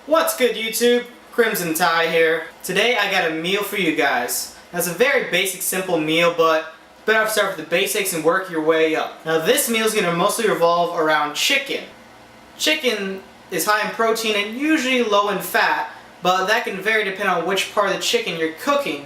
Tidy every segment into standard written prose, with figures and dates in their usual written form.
What's good, YouTube? Crimson Tide here. Today I got a meal for you guys. Now, it's a very basic, simple meal, but better to start with the basics and work your way up. Now this meal is going to mostly revolve around chicken. Chicken is high in protein and usually low in fat, but that can vary depending on which part of the chicken you're cooking.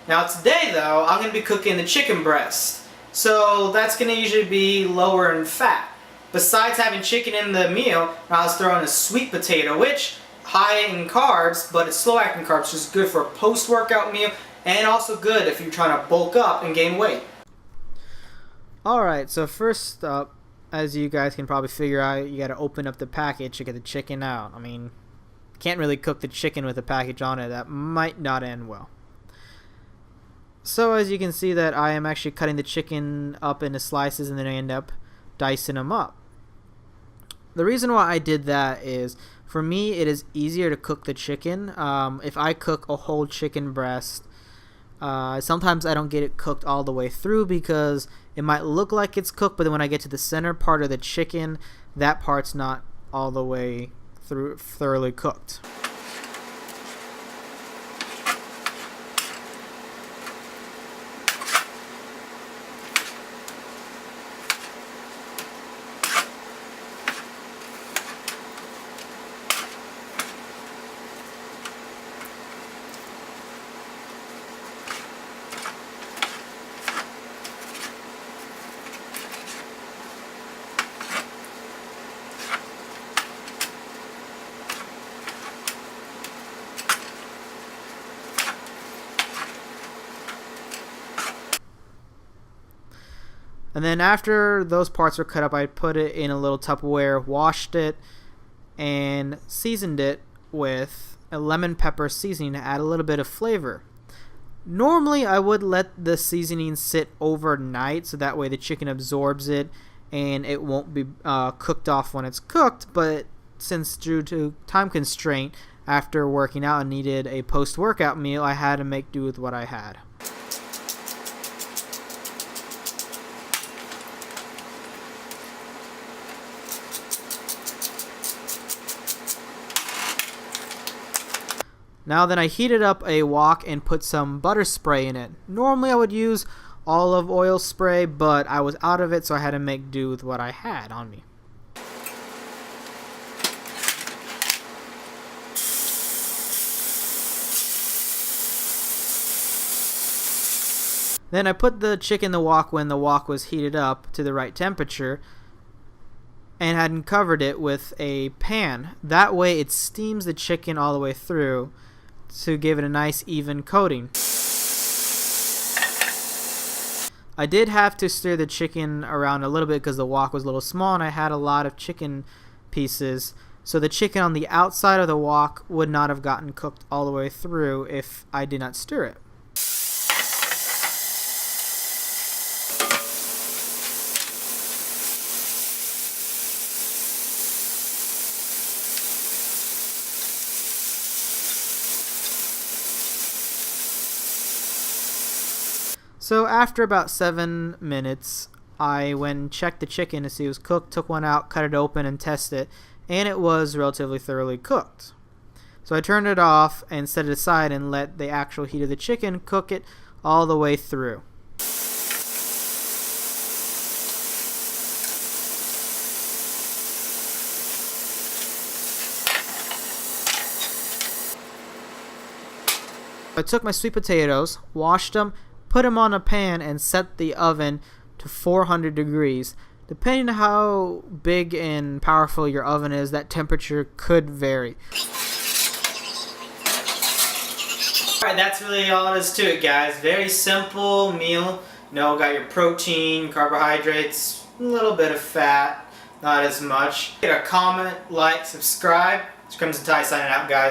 Now today though, I'm going to be cooking the chicken breast. So that's going to usually be lower in fat. Besides having chicken in the meal, I was throwing a sweet potato, which high in carbs, but it's slow acting carbs, so it's good for a post-workout meal and also good if you're trying to bulk up and gain weight. Alright, so first up, as you guys can probably figure out, you got to open up the package to get the chicken out. I mean, can't really cook the chicken with a package on it. That might not end well. So as you can see that I am actually cutting the chicken up into slices and then I end up dicing them up. The reason why I did that is, for me, it is easier to cook the chicken. If I cook a whole chicken breast, sometimes I don't get it cooked all the way through because it might look like it's cooked, but then when I get to the center part of the chicken, that part's not all the way through thoroughly cooked. And then after those parts were cut up, I put it in a little Tupperware, washed it, and seasoned it with a lemon pepper seasoning to add a little bit of flavor. Normally, I would let the seasoning sit overnight so that way the chicken absorbs it and it won't be cooked off when it's cooked, but since due to time constraint, after working out and needed a post-workout meal, I had to make do with what I had. Now then, I heated up a wok and put some butter spray in it. Normally I would use olive oil spray, but I was out of it, so I had to make do with what I had on me. Then I put the chicken in the wok when the wok was heated up to the right temperature and had covered it with a pan. That way it steams the chicken all the way through to give it a nice even coating. I did have to stir the chicken around a little bit because the wok was a little small and I had a lot of chicken pieces, so the chicken on the outside of the wok would not have gotten cooked all the way through if I did not stir it. So after about 7 minutes, I went and checked the chicken to see it was cooked, took one out, cut it open and tested it, and it was relatively thoroughly cooked. So I turned it off and set it aside and let the actual heat of the chicken cook it all the way through. I took my sweet potatoes, washed them, put them on a pan and set the oven to 400 degrees. Depending on how big and powerful your oven is, that temperature could vary. Alright, that's really all it is to it, guys. Very simple meal. You know, got your protein, carbohydrates, a little bit of fat, not as much. Get a comment, like, subscribe. It's Crimson Tide signing out, guys.